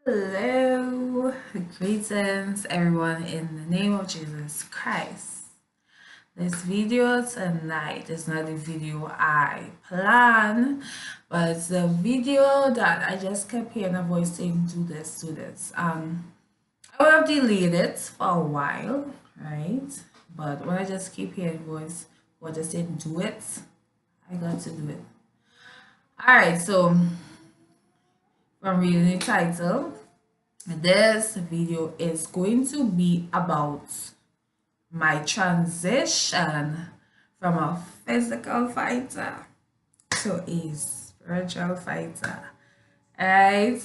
Hello, greetings everyone in the name of Jesus Christ. This video tonight is not the video I plan, but it's the video that I just kept hearing a voice saying do this, do this. I would have delayed it for a while, right? But when I just keep hearing voice or just saying do it, I got to do it. Alright, so from reading the title, this video is going to be about my transition from a physical fighter to a spiritual fighter. Right?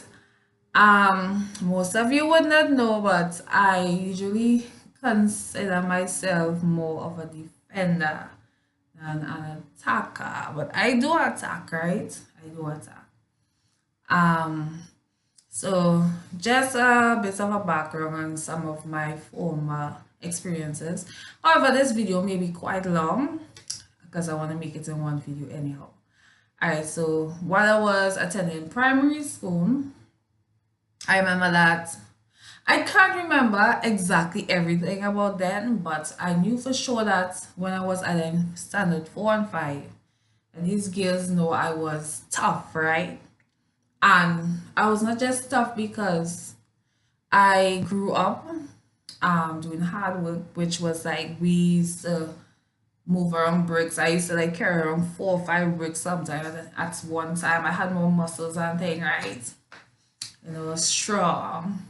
Most of you would not know, but I usually consider myself more of a defender than an attacker. But I do attack, right? I do attack. So just a bit of a background on some of my former experiences. However, this video may be quite long because I want to make it in one video anyhow. Alright, so while I was attending primary school, I remember that I can't remember exactly everything about then, but I knew for sure that when I was at standard 4 and 5, and these girls know I was tough, right? And I was not just tough because I grew up doing hard work, which was like we used to move around bricks. I used to like carry around 4 or 5 bricks sometimes at one time. I had more muscles and thing, right? You know, strong,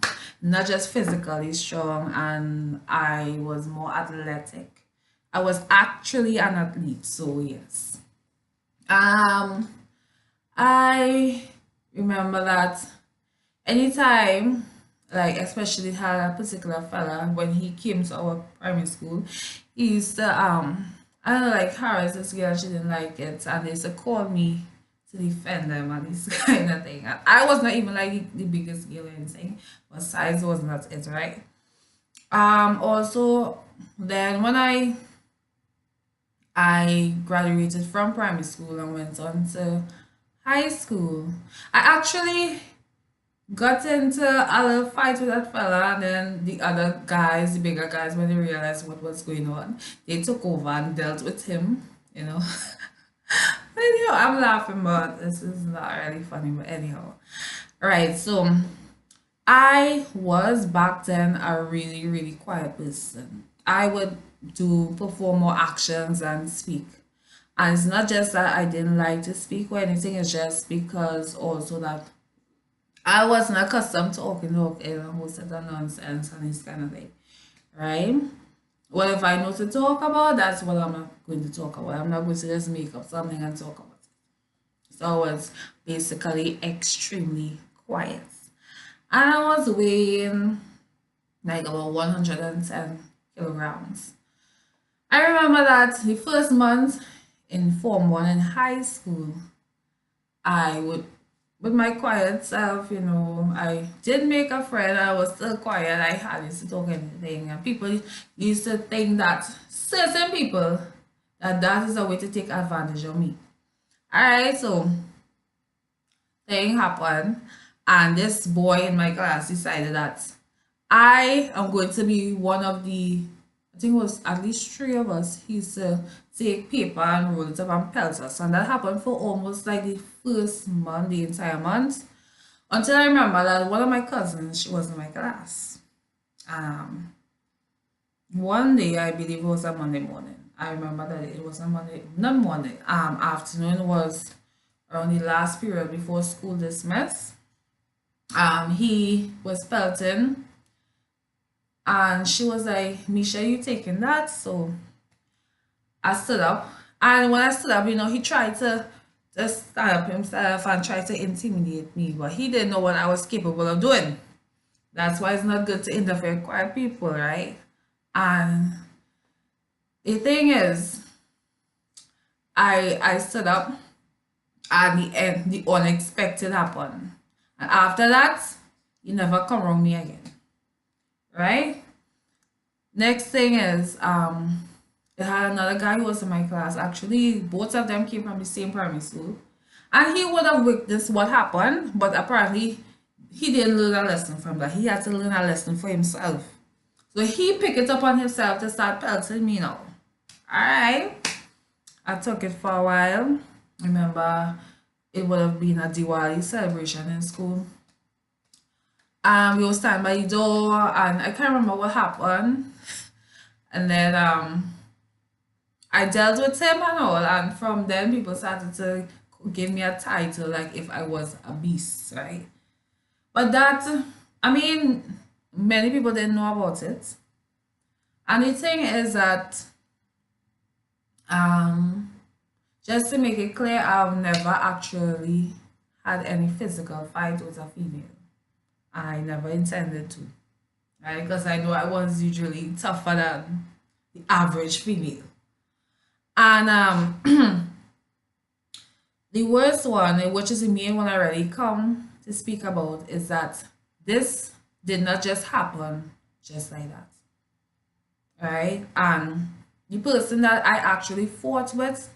not just physically strong, and I was more athletic. I was actually an athlete, so yes. I remember that anytime, like especially had a particular fella when he came to our primary school, he used to I don't know, like harass this girl, she didn't like it, and they used to call me to defend them and this kind of thing. And I was not even like the biggest girl or anything, but size was not it, right? Also then when I graduated from primary school and went on to high school, I actually got into a little fight with that fella, and then the other guys, the bigger guys, when they realized what was going on, they took over and dealt with him, you know. But anyhow, I'm laughing, but this is not really funny, but anyhow. Right, so I was back then a really, really quiet person. I would do perform more actions and speak. And it's not just that I didn't like to speak or anything, it's just because also that I wasn't accustomed to talking and most of the nonsense and this kind of thing, right? Well, if I know to talk about, that's what I'm not going to talk about. I'm not going to just make up something and talk about it. So I was basically extremely quiet. And I was weighing like about 110 kilograms. I remember that the first month in Form 1 in high school, I would, with my quiet self, you know, I did make a friend. I was still quiet. I hardly used to talk anything. And people used to think that certain people, that is a way to take advantage of me. Alright, so thing happened. And this boy in my class decided that I am going to be one of the, I think it was at least 3 of us. He used to take paper and roll it up and pelt us. And that happened for almost like the first month, the entire month. Until I remember that one of my cousins, she was in my class. One day, I believe it was a Monday morning. I remember that it was a Monday, not morning, afternoon was around the last period before school dismissed. He was pelting and she was like, Misha, you taking that? So I stood up, and when I stood up, you know, he tried to just stand up himself and try to intimidate me, but he didn't know what I was capable of doing. That's why it's not good to interfere with quiet people, right? And the thing is, I stood up, and the unexpected happened. And after that, you never come around me again, right? Next thing is, I had another guy who was in my class. Actually, both of them came from the same primary school. And he would have witnessed what happened, but apparently he didn't learn a lesson from that. He had to learn a lesson for himself. So he picked it up on himself to start pelting me now. Alright. I took it for a while. Remember, it would have been a Diwali celebration in school. And we were standing by the door, and I can't remember what happened. And then I dealt with him and all, and from then people started to give me a title like if I was a beast, right? But that, I mean, many people didn't know about it. And the thing is that, just to make it clear, I've never actually had any physical fight with a female. I never intended to, right? Because I know I was usually tougher than the average female. And the worst one, which is the main one I already come to speak about, is that this did not just happen just like that, right? And the person that I actually fought with,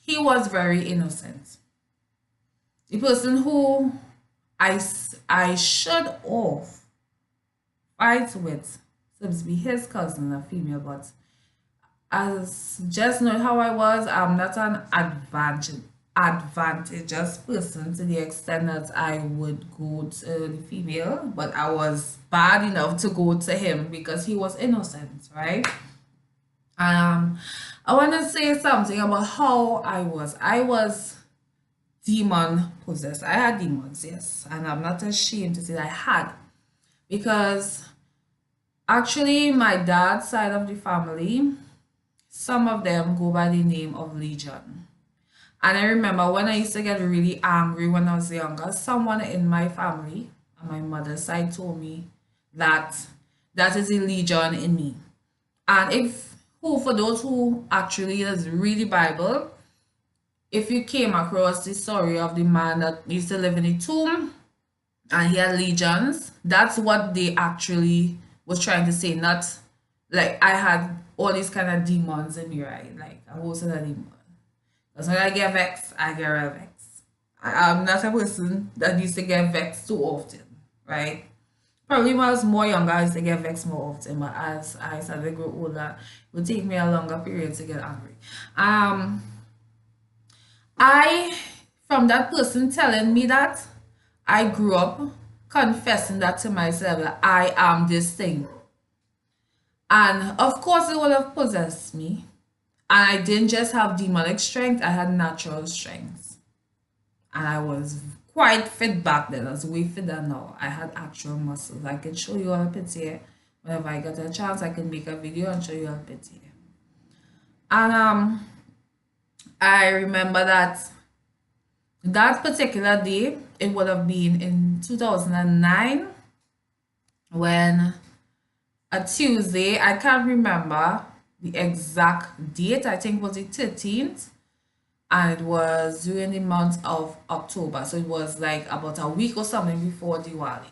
he was very innocent. The person who I should have fight with supposed to be his cousin, a female, but as just knowing how I was, I'm not an advantageous person to the extent that I would go to the female, but I was bad enough to go to him because he was innocent, right? I want to say something about how I was. I was demon possessed. I had demons, yes, and I'm not ashamed to say I had, because actually my dad's side of the family, some of them go by the name of Legion. And I remember when I used to get really angry when I was younger, someone in my family on my mother's side told me that that is a legion in me. And if who for those who actually is read the Bible, if you came across the story of the man that used to live in a tomb and he had legions, that's what they actually was trying to say. Not like I had all these kind of demons in me, right? Like a whole set of demons. Because when I get vexed, I get real vexed. I'm not a person that used to get vexed too often, right? Probably when I was more younger, I used to get vexed more often, but as I started to grow older, it would take me a longer period to get angry. I, from that person telling me that, I grew up confessing that to myself that I am this thing. And of course, it would have possessed me. And I didn't just have demonic strength, I had natural strength. And I was quite fit back then. I was way fitter now. I had actual muscles. I can show you all a picture. Whenever I get a chance, I can make a video and show you all a picture. And I remember that that particular day, it would have been in 2009 when a Tuesday, I can't remember the exact date, I think it was the 13th, and it was during the month of October, so it was like about a week or something before Diwali.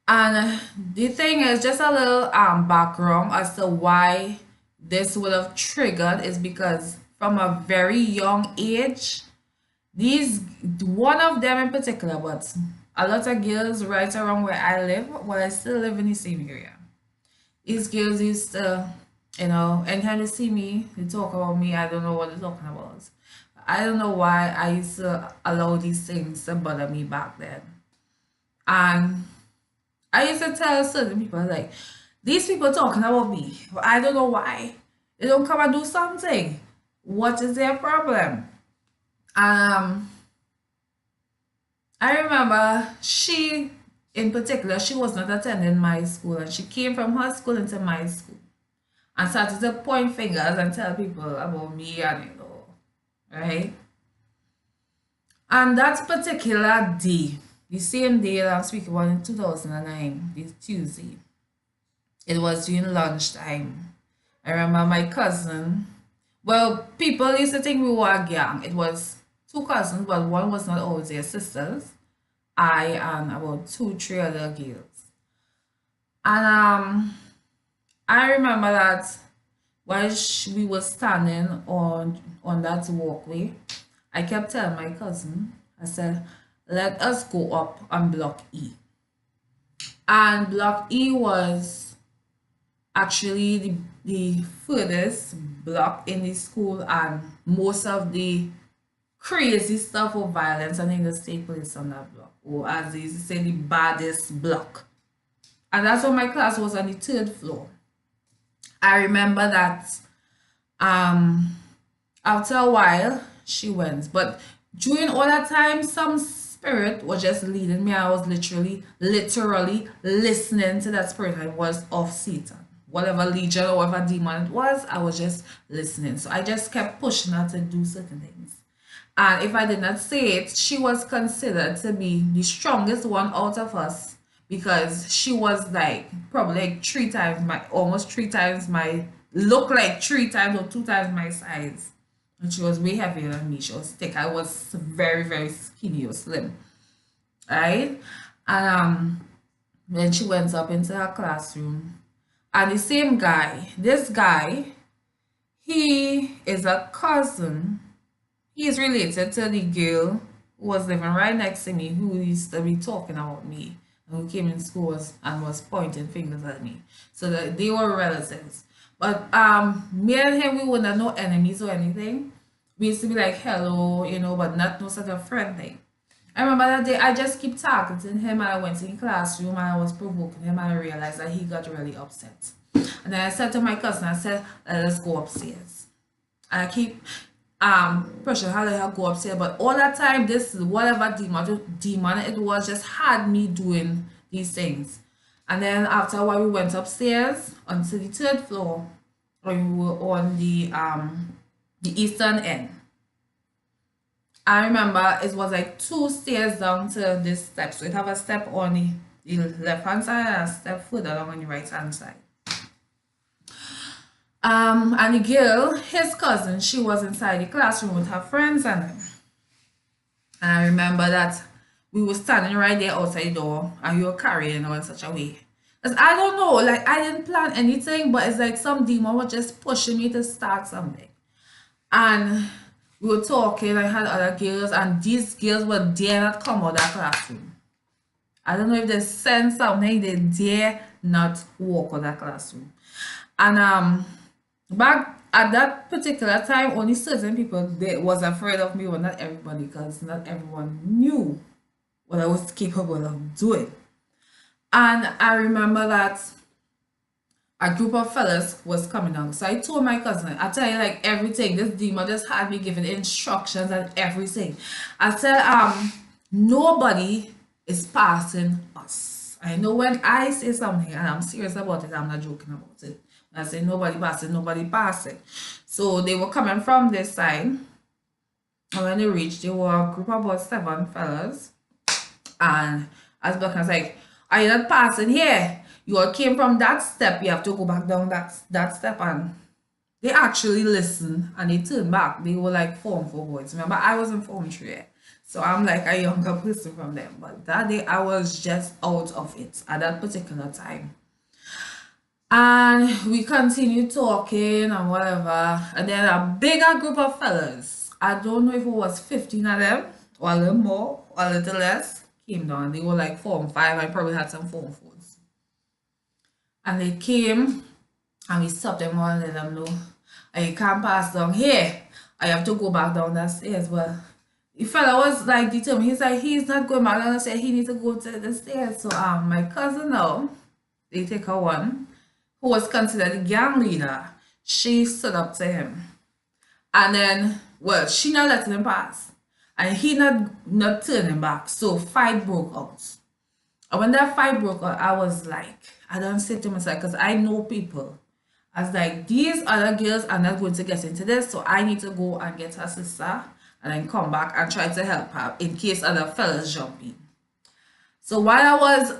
And the thing is, just a little background as to why this would have triggered is because from a very young age, these, one of them in particular, but a lot of girls right around where I live, well, I still live in the same area. These girls used to, anytime they see me, they talk about me, I don't know what they're talking about. I don't know why I used to allow these things to bother me back then. And I used to tell certain people, like, these people talking about me, but I don't know why. They don't come and do something. What is their problem? I remember she, in particular, she was not attending my school, and she came from her school into my school and started to point fingers and tell people about me and right? And that particular day, the same day that I'm speaking about in 2009, this Tuesday, it was during lunchtime. I remember my cousin, well, people used to think we were a gang. It was two cousins, but one was not always their sisters. I and about 2, 3 other girls. And I remember that while we were standing on that walkway, I kept telling my cousin, I said, let us go up on block E. And block E was actually the furthest block in the school, and most of the crazy stuff of violence and things that take place on that block, or as they used to say, the baddest block. And that's when my class was on the 3rd floor. I remember that after a while she went, but during all that time some spirit was just leading me. I was literally listening to that spirit. I was of Satan, whatever legion or whatever demon it was. I was just listening, so I just kept pushing her to do certain things. And if I did not say it, she was considered to be the strongest one out of us, because she was like probably like 3 times my, almost 3 times my, look like 3 times or 2 times my size. And she was way heavier than me. She was thick. I was very, very skinny or slim. Right? And then she went up into her classroom. And the same guy, this guy, he is a cousin. He is related to the girl who was living right next to me, who used to be talking about me, and who came in school and was pointing fingers at me. So that they were relatives. But me and him, we were not no enemies or anything. We used to be like hello, you know, but not no sort of friend thing. I remember that day I just keep targeting him, and I went in the classroom and I was provoking him, and I realized that he got really upset. And then I said to my cousin, I said, let's go upstairs. And I keep pressuring her, let her go upstairs. But all that time, this whatever demon it was just had me doing these things. And then after a while, we went upstairs onto the 3rd floor, and we were on the eastern end. I remember it was like 2 stairs down to this step. So it have a step on the left hand side and a step further down on the right hand side. And the girl, his cousin, she was inside the classroom with her friends and them. And I remember that we were standing right there outside the door, and you were carrying her in such a way. Because I don't know, like I didn't plan anything, but it's like some demon was just pushing me to start something. And we were talking, I had other girls, and these girls were dare not come out of that classroom. I don't know if they sense something, they dare not walk out of that classroom. And back at that particular time, only certain people was afraid of me, but not everybody, because not everyone knew what I was capable of doing. And I remember that a group of fellas was coming down. So I told my cousin, I tell you like everything. This demon just had me giving instructions and everything. I said, nobody is passing us. I know when I say something and I'm serious about it, I'm not joking about it. I say nobody passing, nobody passing. So they were coming from this side. And when they reached, they were a group of about 7 fellas. And as Black was like, are you not passing here? You all came from that step, you have to go back down that step. And they actually listened and they turned back. They were like Form 4 boys. Remember, I was in Form 3. So I'm like a younger person from them. But that day I was just out of it at that particular time. And we continued talking and whatever. And then a bigger group of fellas, I don't know if it was 15 of them, or a little more, or a little less, came down. They were like Form 5. I probably had some Form 4s. And they came and we stopped them all and let them know, I can't pass down here. I have to go back down that stairs. Well, the fella was like determined. He's like, he's not going back down the stairs. He needs to go to the stairs. So my cousin now, they take her one, who was considered the gang leader, she stood up to him. And then, well, she not letting him pass. And he not turning back. So fight broke out. And when that fight broke out, I was like, I don't say to myself, because I know people. I was like, these other girls are not going to get into this, so I need to go and get her sister and then come back and try to help her in case other fellas jump in. So while I was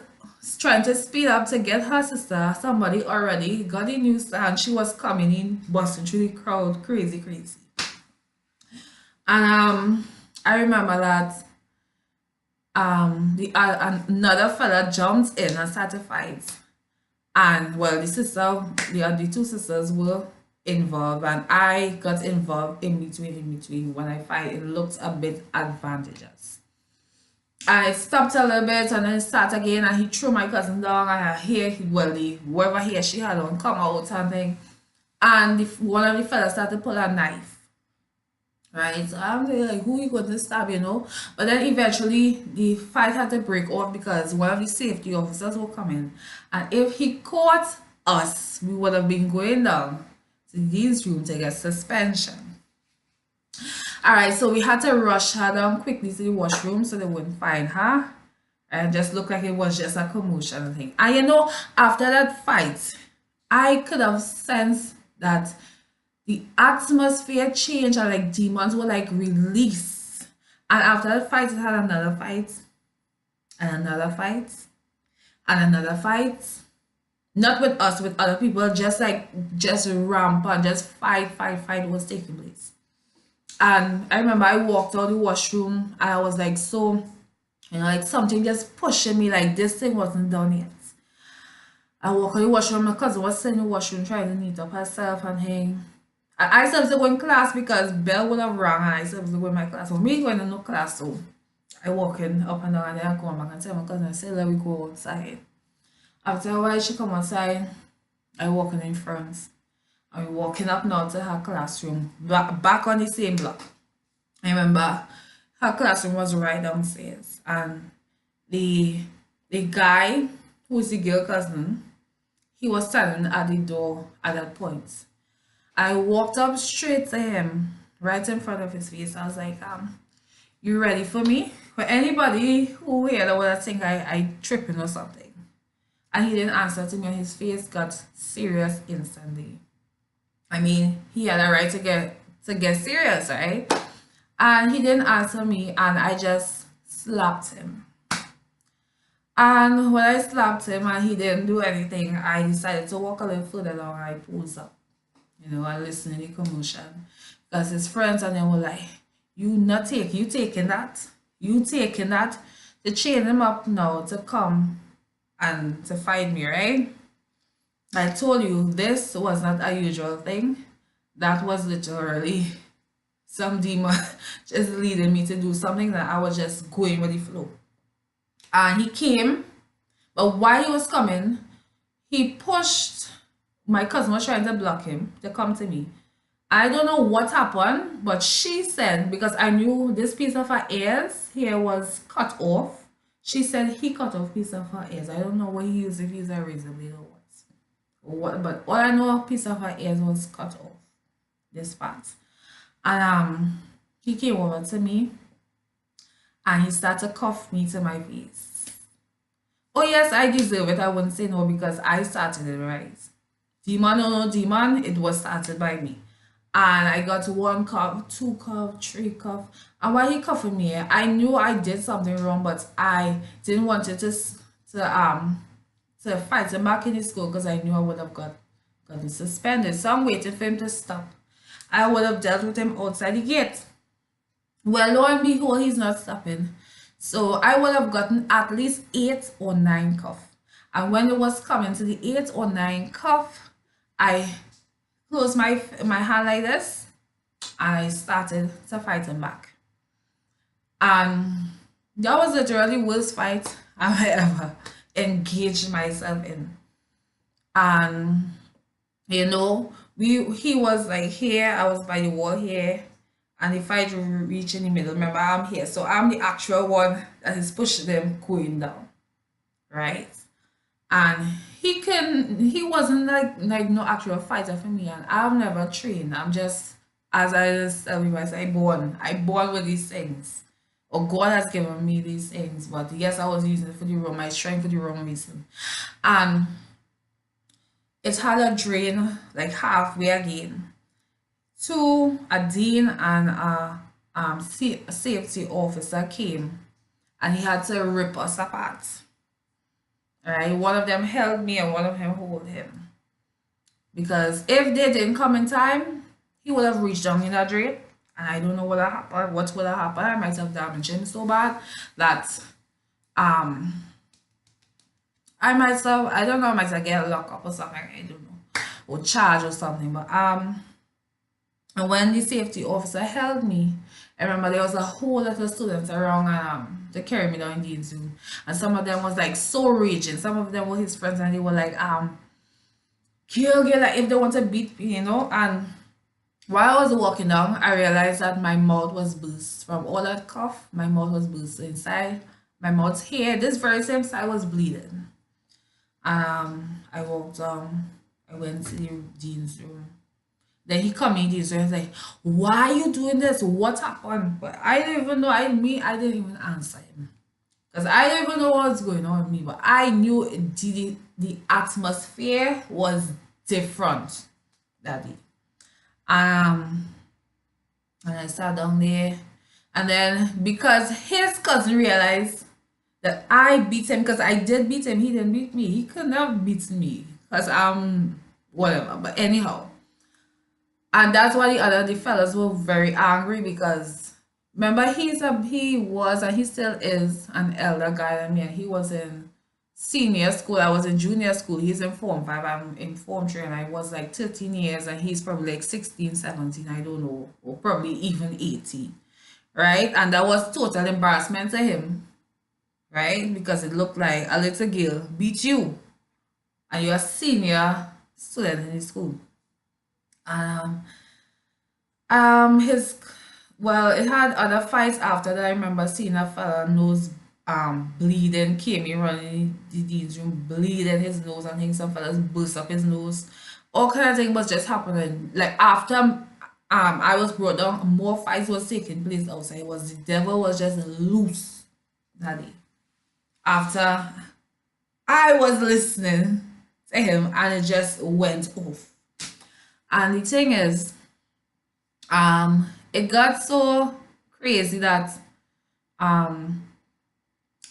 trying to speed up to get her sister, somebody already got the news and she was coming in, busting through the crowd, crazy. And I remember that another fella jumped in and started fight. And well, the 2 sisters were involved, and I got involved in between when I fight. It looked a bit advantageous. I stopped a little bit and then start again, and he threw my cousin down, and I hear whatever hair she had on come out and thing. And one of the fellas started to pull a knife. Right, so I'm like, who you going to stab, you know? But then eventually the fight had to break off because one of the safety officers were coming. And if he caught us, we would have been going down to his room to get suspension. Alright, so we had to rush her down quickly to the washroom so they wouldn't find her. And just looked like it was just a commotion thing. And you know, after that fight, I could have sensed that the atmosphere changed and like demons were like released. And after that fight, it had another fight, and another fight, and another fight. Not with us, with other people, just rampant, just fight was taking place. And I remember I walked out the washroom and I was like, so, you know, like something just pushing me, like this thing wasn't done yet. I walked out the washroom, my cousin was sitting in the washroom trying to neat up herself and hang. And I supposed to go in class because Bell would have rang and I supposed to go in my class. So me going to no class, so I walk in up and down and then I come back and tell my cousin, I say, let me go outside. After a while, she come outside, I walking in front. And we walking up now to her classroom, back on the same block. I remember her classroom was right downstairs. And the guy, who is the girl cousin, he was standing at the door at that point. I walked up straight to him, right in front of his face. I was like, you ready for me? For anybody who here that would think I tripping or something. And he didn't answer to me, and his face got serious instantly. I mean, he had a right to get serious, right? And he didn't answer me, and I just slapped him. And when I slapped him and he didn't do anything, I decided to walk a little further down and I posed up. You know, I listened to the commotion. Because his friends and them were like, you taking that? You taking that? To chain him up now to come and to fight me, right? I told you this was not a usual thing. That was literally some demon just leading me to do something that I was just going with the flow. And he came, but while he was coming, he pushed. My cousin was trying to block him to come to me. I don't know what happened, but she said, because I knew this piece of her ears here was cut off, she said he cut off piece of her ears. I don't know what he used, if he used a razor blade or what. But all I know, a piece of her ears was cut off. This part. And he came over to me and he started to cuff me to my face. Oh yes, I deserve it. I wouldn't say no because I started it, right? Demon or no demon, it was started by me. And I got 1 cuff, 2 cuff, 3 cuff. And while he cuffing me, I knew I did something wrong, but I didn't want it to fight him back in his school because I knew I would have got suspended. So I'm waiting for him to stop. I would have dealt with him outside the gate. Well, lo and behold, he's not stopping. So I would have gotten at least 8 or 9 cuff. And when it was coming to the 8 or 9 cuff, I closed my hand like this and I started to fight him back. And that was literally the worst fight I ever engaged myself in. And you know, he was like here, I was by the wall here, and the fight reached in the middle. Remember, I'm here, so I'm the actual one that is pushing them going down, right? And he wasn't like no actual fighter for me, and I've never trained. I'm just, as I just tell you, I born with these things, or God has given me these things. But yes, I was using it for the wrong, my strength for the wrong reason, and it had a drain like halfway again. To a dean and a safety officer came, and he had to rip us apart. Alright, one of them held me and one of them held him. Because if they didn't come in time, he would have reached down in that drain. And I don't know what would have happened. I might have damaged him so bad that I don't know, I might have get locked up or something, I don't know. Or charged or something. But and when the safety officer held me, I remember there was a whole lot of students around they carried me down in Dean's room. And some of them was like so raging. Some of them were his friends and they were like, kill, like if they want to beat me, you know. And while I was walking down, I realized that my mouth was bruised from all that cough. My mouth was bruised. So inside my mouth here, this very same side was bleeding. I walked down. I went to the dean's room. Then he come in Dean's room and like, "Why are you doing this? What happened?" But I didn't even know. I didn't even answer him because I didn't even know what was going on with me. But I knew the atmosphere was different that day. And I sat down there, and then because his cousin realized that I beat him, because I did beat him, he didn't beat me. He couldn't have beaten me because whatever. But anyhow, and that's why the fellas were very angry because remember he was and he still is an elder guy than me, and he was in senior school. I was in junior school. He's in Form 5. I'm in Form 3, and I was like 13 years, and he's probably like 16, 17, I don't know, or probably even 18, right? And that was total embarrassment to him, right? Because it looked like a little girl beat you, and you're a senior student in his school. His well, it had other fights after that. I remember seeing a fella nose bleeding, came in running the dean's room, bleeding his nose, and think some fellas burst up his nose. All kind of thing was just happening. Like after I was brought down, more fights was taking place outside. It was the devil was just loose that day. After I was listening to him and it just went off. And the thing is, it got so crazy that um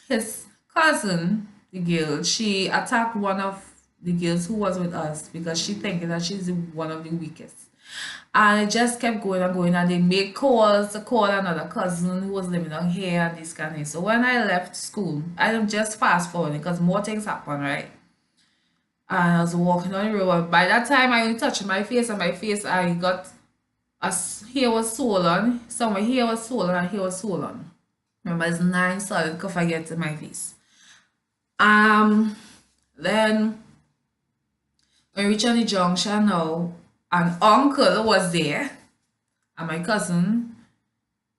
his cousin, the girl, she attacked one of the girls who was with us because she thinking that she's one of the weakest. And it just kept going and going, and they made calls to call another cousin who was living down here and this kind of thing. So when I left school, I am just fast forwarding because more things happen, right? And I was walking on the road. By that time, I only touched my face, and my face, I got here was swollen, somewhere here was swollen, and here was swollen. Remember, it's 9 solid cuff I get to my face. Then when we reached on the junction now, an uncle was there, and my cousin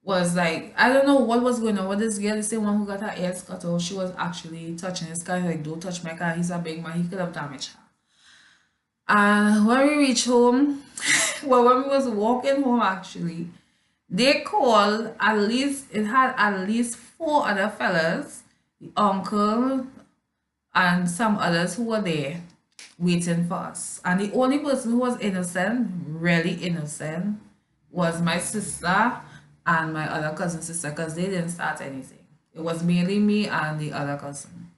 was like, I don't know what was going on with this girl, the same one who got her ears cut off. She was actually touching his car, like, don't touch my car, he's a big man, he could have damaged her. And when we reached home, well, when we was walking home actually, they called it had at least 4 other fellas, the uncle and some others who were there waiting for us. And the only person who was innocent, really innocent, was my sister and my other cousin sister, because they didn't start anything. It was mainly me and the other cousin.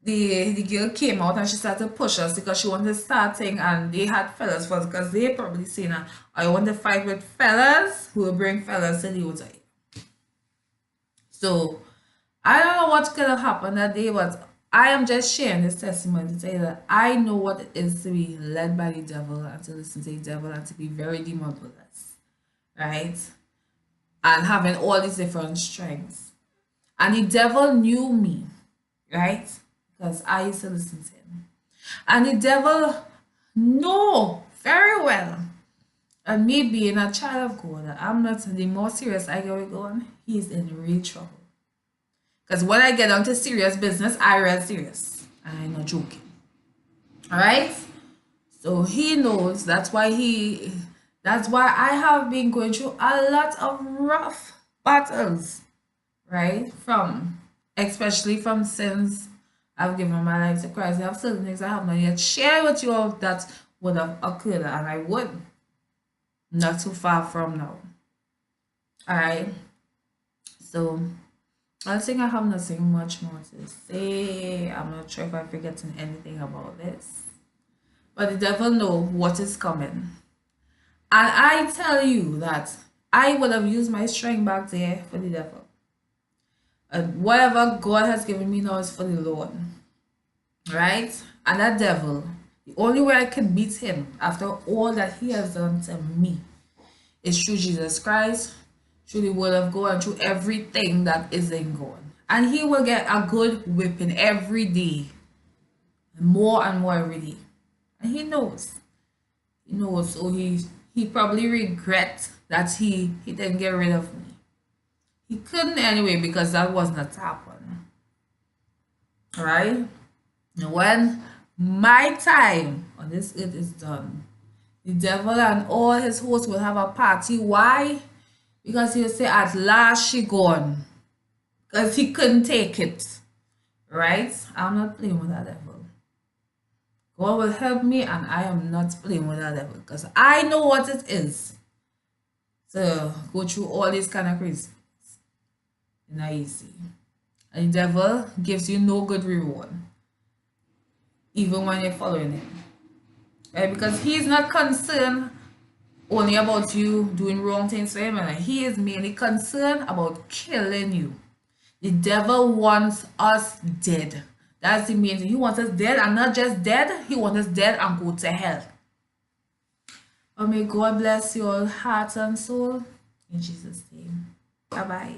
The girl came out and she started to push us because she wanted to start thing, and they had fellas first because they probably seen her. I want to fight with fellas who will bring fellas to the outside. So I don't know what could have happened that day, but I am just sharing this testimony to say that I know what it is to be led by the devil and to listen to the devil and to be very demon possessed, right? And having all these different strengths. And the devil knew me, right? Because I used to listen to him. And the devil know very well. And me being a child of God, I'm not, the more serious I get with God, he's in real trouble. Because when I get down to serious business, I real serious. I'm not joking. Alright? So he knows, that's why I have been going through a lot of rough battles. Right? Especially from since I've given my life to Christ. I have certain things I have not yet shared with you all that would have occurred, and I would. Not too far from now. Alright. So I think I have nothing much more to say. I'm not sure if I'm forgetting anything about this. But the devil knows what is coming. And I tell you that I would have used my strength back there for the devil. And whatever God has given me now is for the Lord. Right? And that devil, the only way I can beat him after all that he has done to me is through Jesus Christ, through the word of God, and through everything that is in God. And he will get a good whipping every day, more and more every day. And he knows. He knows. So he probably regrets that he didn't get rid of me. He couldn't anyway because that was not happen. Alright? And when my time on this earth is done, the devil and all his hosts will have a party. Why? Because he'll say, at last she gone. Because he couldn't take it. Right? I'm not playing with that devil. God will help me, and I am not playing with that devil. Because I know what it is to go through all these kind of crazy. It's not easy. And the devil gives you no good reward. Even when you're following him. Right? Because he's not concerned only about you doing wrong things for him. And he is mainly concerned about killing you. The devil wants us dead. That's the main thing. He wants us dead, and not just dead. He wants us dead and go to hell. But may God bless you all, heart and soul. In Jesus' name. Bye-bye.